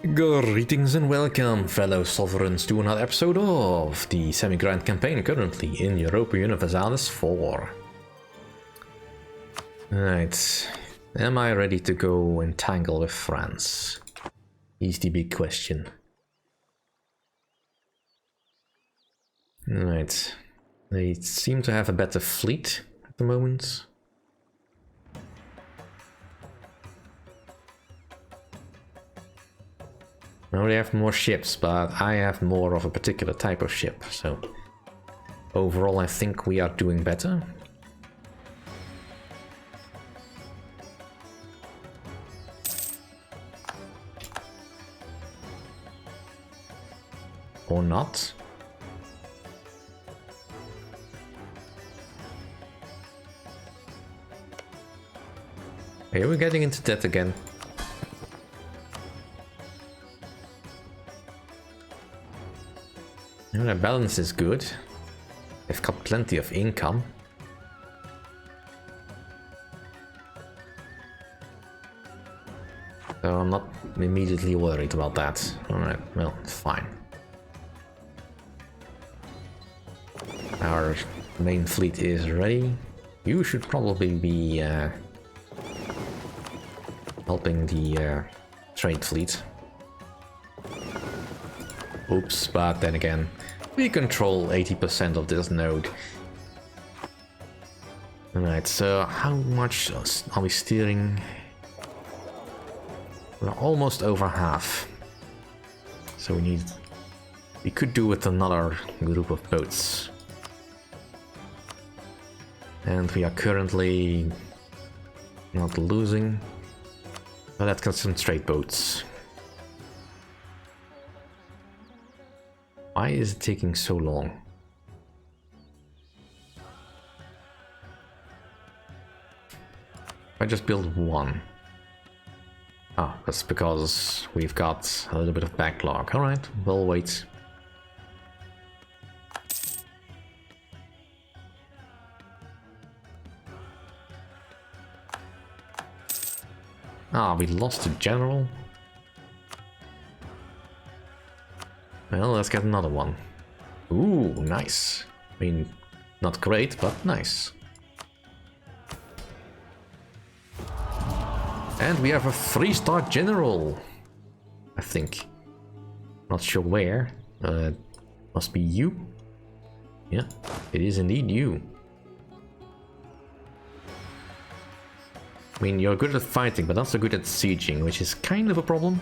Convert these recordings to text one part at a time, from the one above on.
Greetings and welcome, fellow sovereigns, to another episode of the semi-grand campaign currently in Europa Universalis 4. Right, am I ready to go entangle with France? Is the big question. Right, they seem to have a better fleet at the moment. Now they have more ships, but I have more of a particular type of ship, so overall I think we are doing better. Or not. Here we're getting into debt again. And their balance is good. They've got plenty of income. So I'm not immediately worried about that. Alright, well, fine. Our main fleet is ready. You should probably be helping the trade fleet. Oops, but then again, we control 80% of this node. Alright, so how much are we steering? We're almost over half. So we could do with another group of boats. And we are currently not losing. But let's concentrate boats. Why is it taking so long? I just build one. Ah, that's because we've got a little bit of backlog. Alright, we'll wait. Ah, we lost a general. Well, let's get another one. Ooh, nice. I mean, not great, but nice. And we have a 3-star general, I think. Not sure where. Must be you. Yeah, it is indeed you. I mean, you're good at fighting, but not so good at sieging, which is kind of a problem.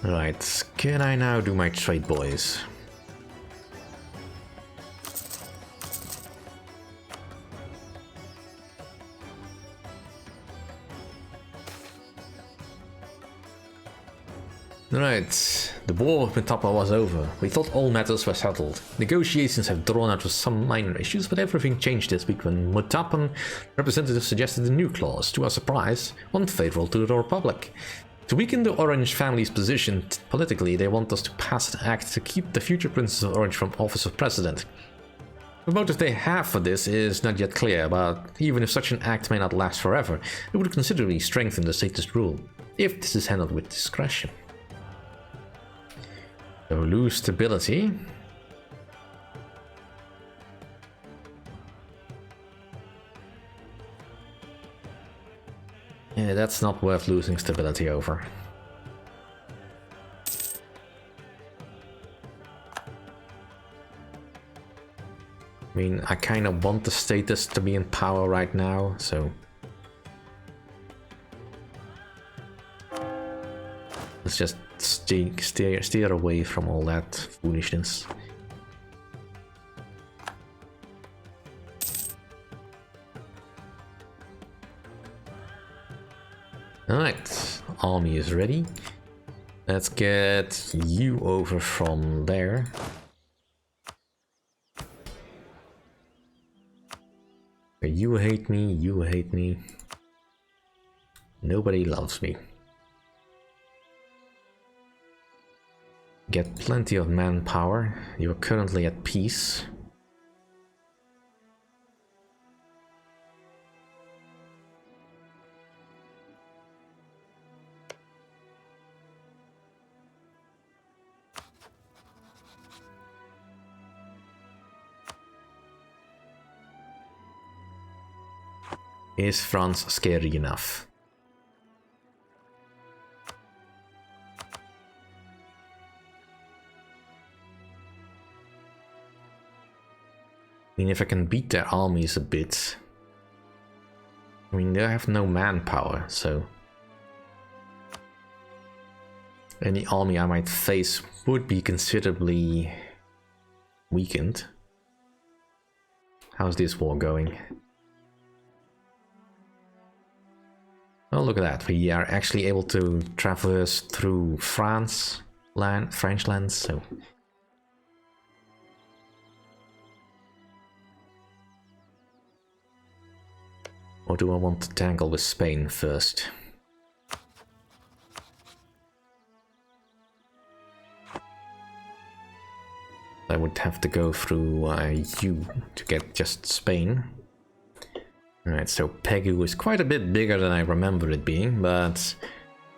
Right, can I now do my trade, boys? Right, the war with Metapa was over. We thought all matters were settled. Negotiations have drawn out with some minor issues, but everything changed this week when Mutapan representatives suggested a new clause, to our surprise, unfavorable to the Republic. To weaken the Orange family's position politically, they want us to pass an act to keep the future Princess of Orange from office of president. The motive they have for this is not yet clear, but even if such an act may not last forever, it would considerably strengthen the statist rule, if this is handled with discretion. So lose stability. Yeah, that's not worth losing stability over. I mean, I kind of want the status to be in power right now, so let's just steer away from all that foolishness. Alright, army is ready. Let's get you over from there. You hate me, you hate me. Nobody loves me. Get plenty of manpower. You're currently at peace. Is France scary enough? I mean, if I can beat their armies a bit... I mean, they have no manpower, so... any army I might face would be considerably weakened. How's this war going? Oh, look at that. We are actually able to traverse through French lands, so... or do I want to tangle with Spain first? I would have to go through EU to get just Spain. Alright, so Pegu is quite a bit bigger than I remember it being, but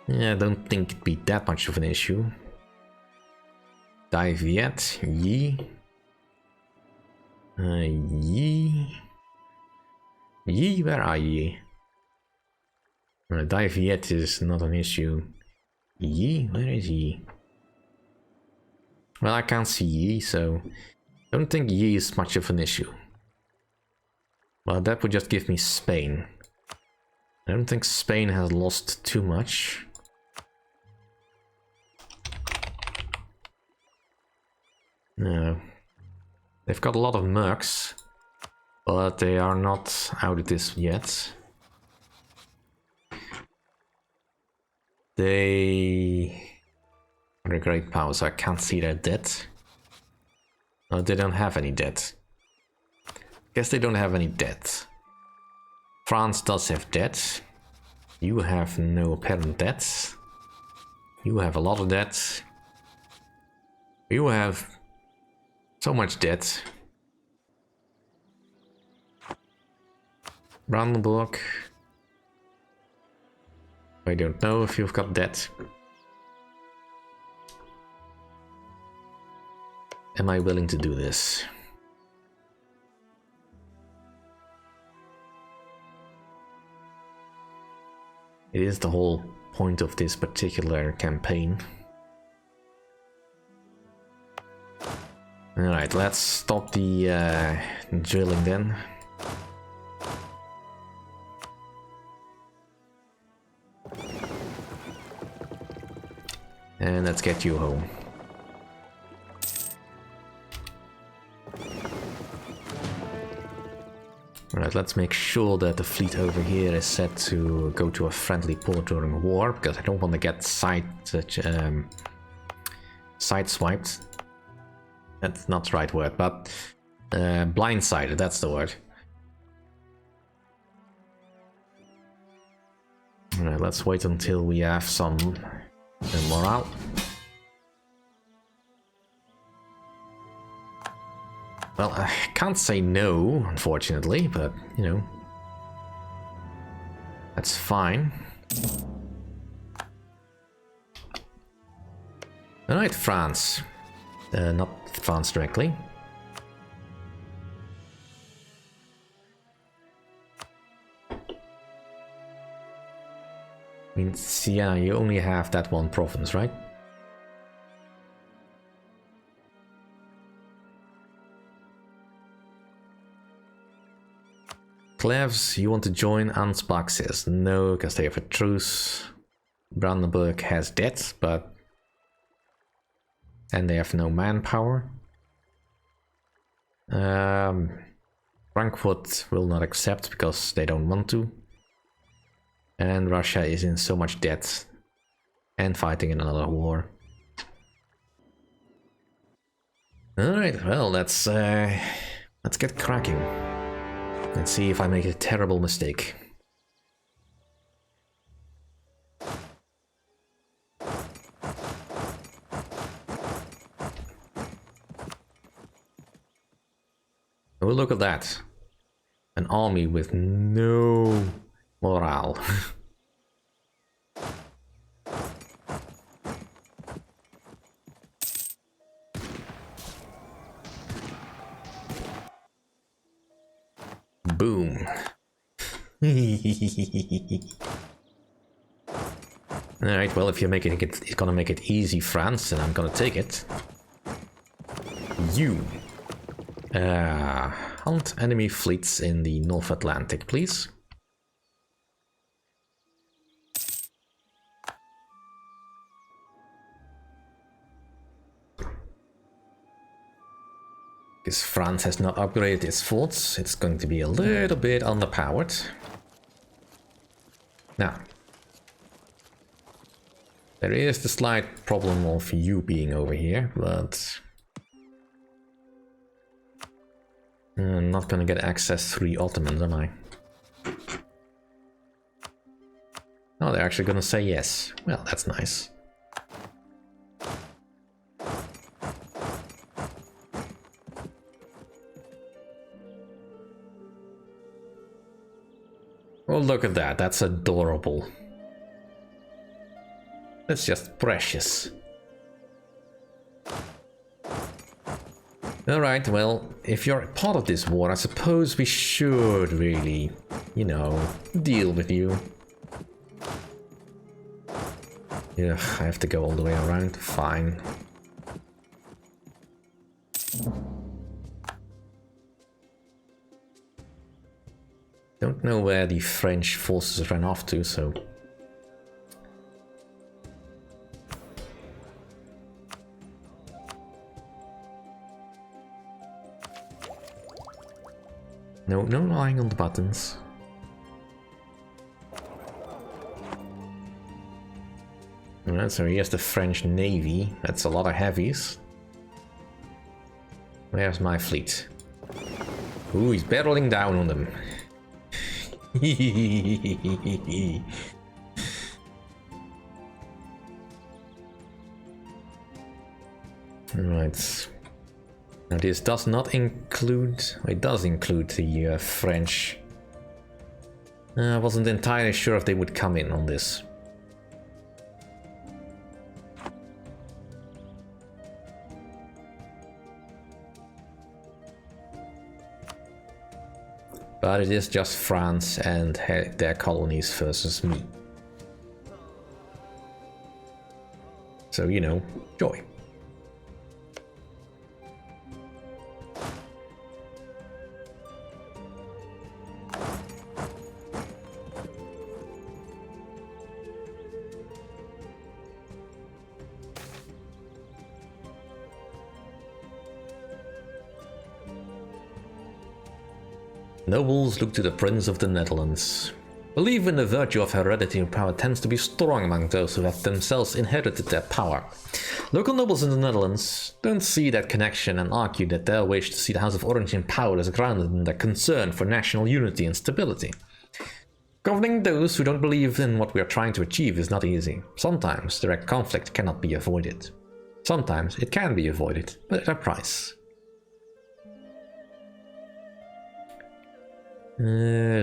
yeah, I don't think it'd be that much of an issue. Dive yet, Yi. Yi. Yi, where are ye? Dive yet is not an issue. Yi, where is Yi? Well, I can't see Yi, so I don't think Yi is much of an issue. Well, that would just give me Spain. I don't think Spain has lost too much. No. They've got a lot of mercs, but they are not out of this yet. They are a great power, so I can't see their debt. No, they don't have any debt. Guess they don't have any debt. France does have debt. You have no apparent debts. You have a lot of debt. You have so much debt. Brandenburg. I don't know if you've got debt. Am I willing to do this? It is the whole point of this particular campaign. Alright, let's stop the drilling then. And let's get you home. Alright, let's make sure that the fleet over here is set to go to a friendly port during war, because I don't want to get sideswiped. That's not the right word, but blindsided, that's the word. Alright, let's wait until we have some morale. Well, I can't say no, unfortunately, but, you know, that's fine. Alright, France. Not France directly. I mean, Siena, you only have that one province, right? Cleves, you want to join? Ansbach says no, because they have a truce. Brandenburg has debt, but... and they have no manpower. Frankfurt will not accept, because they don't want to. And Russia is in so much debt. And fighting in another war. Alright, well, let's get cracking. Let's see if I make a terrible mistake. Oh, look at that. An army with no morale. Boom. Alright, well, if you're making it, it's gonna make it easy, France, and I'm gonna take it. You. Hunt enemy fleets in the North Atlantic, please. Because France has not upgraded its forts, it's going to be a little bit underpowered. Now, there is the slight problem of you being over here, but I'm not gonna get access through the Ottomans, am I? Oh, they're actually gonna say yes. Well, that's nice. Oh, look at that. That's adorable. That's just precious. Alright, well, if you're part of this war, I suppose we should really, you know, deal with you. Yeah, I have to go all the way around. Fine. Don't know where the French forces ran off to, so... No lying on the buttons. Alright, so here's the French Navy. That's a lot of heavies. Where's my fleet? Ooh, he's barreling down on them. Right. Now this does not include... It does include the French. I wasn't entirely sure if they would come in on this. But it is just France and their colonies versus me. So, you know, joy. Nobles look to the Prince of the Netherlands. Belief in the virtue of hereditary power tends to be strong among those who have themselves inherited their power. Local nobles in the Netherlands don't see that connection and argue that their wish to see the House of Orange in power is grounded in their concern for national unity and stability. Governing those who don't believe in what we are trying to achieve is not easy. Sometimes direct conflict cannot be avoided. Sometimes it can be avoided, but at a price.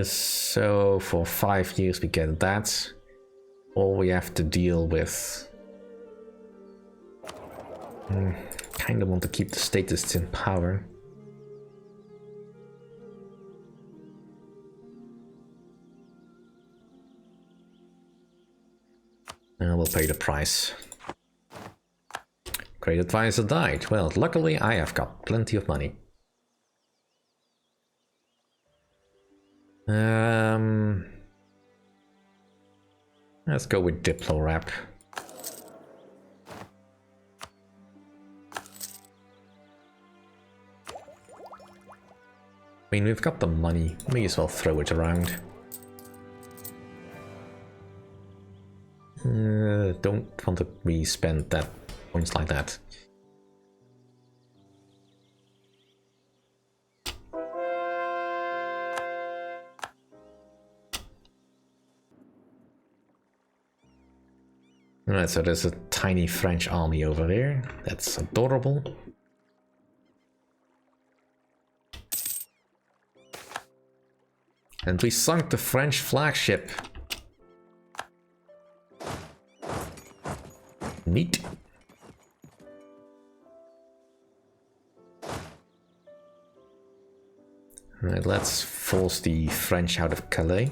So for 5 years we get that. All we have to deal with... kind of want to keep the statists in power. And we'll pay the price. Great advisor died. Well, luckily I have got plenty of money. Let's go with Diplo Rap. I mean, we've got the money, may as well throw it around. Don't want to re-spend that points like that. Alright, so there's a tiny French army over there. That's adorable. And we sunk the French flagship. Neat. Alright, let's force the French out of Calais.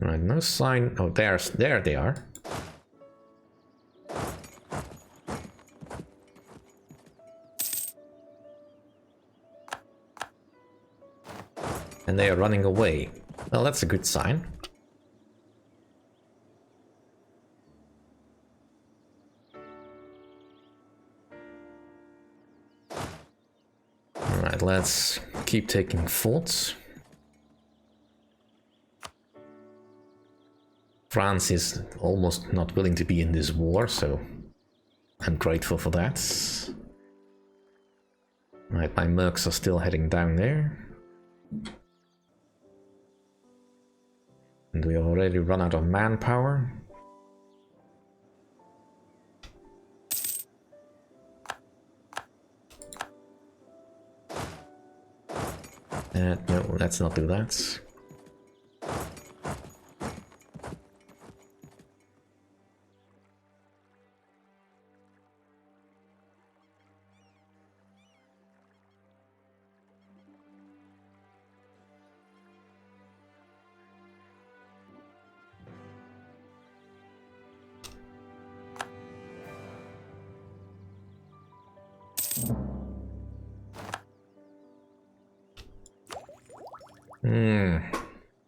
Right, no sign. Oh, there they are. And they are running away. Well, that's a good sign. Alright, let's keep taking forts. France is almost not willing to be in this war, so I'm grateful for that. Right, my mercs are still heading down there. And we already run out of manpower. No, let's not do that.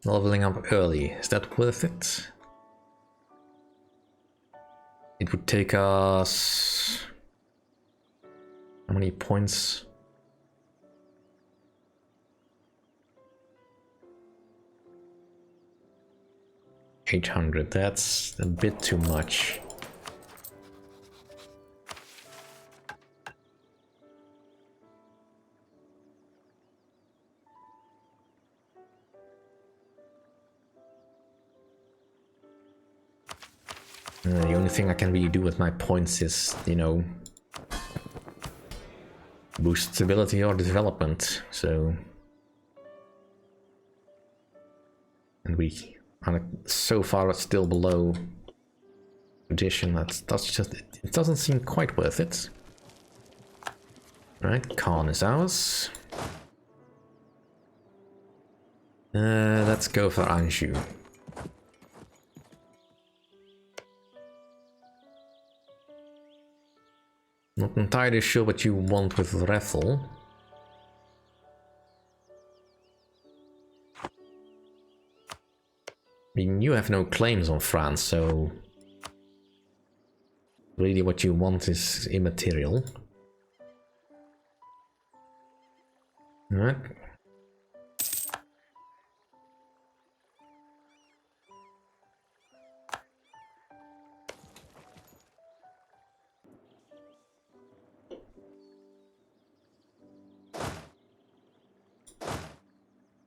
Leveling up early, is that worth it? It would take us... how many points? $800, that's a bit too much. The only thing I can really do with my points is, you know, boost stability or development, so... And we are so far still below tradition, that's just... it doesn't seem quite worth it. Alright, Khan is ours. Let's go for Anjou. Not entirely sure what you want with Rethel. I mean, you have no claims on France, so... really what you want is immaterial. Alright.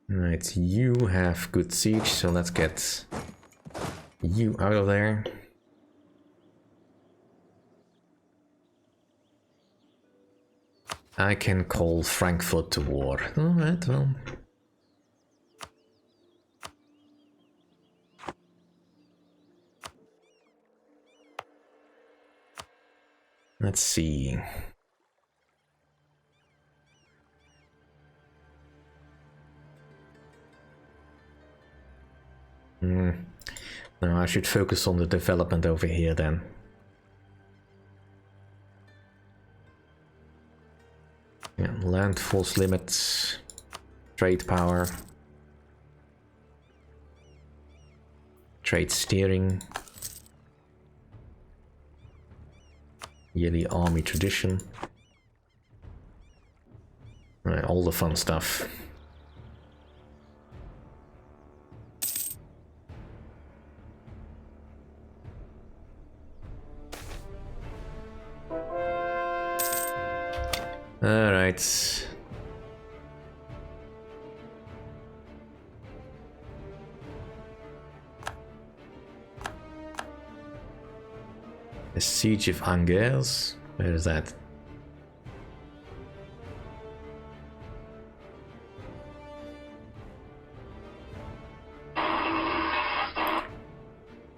Right, you have good siege, so let's get you out of there. I can call Frankfurt to war. Alright, well. Let's see. No, I should focus on the development over here then. Yeah, land force limits, trade power, trade steering, yearly army tradition. Right, all the fun stuff. All right. The Siege of Angers. Where is that?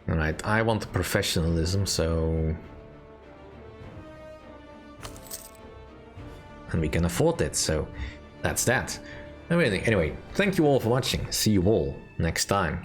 All right. I want professionalism, so and we can afford it, so that's that. Anyway, thank you all for watching. See you all next time.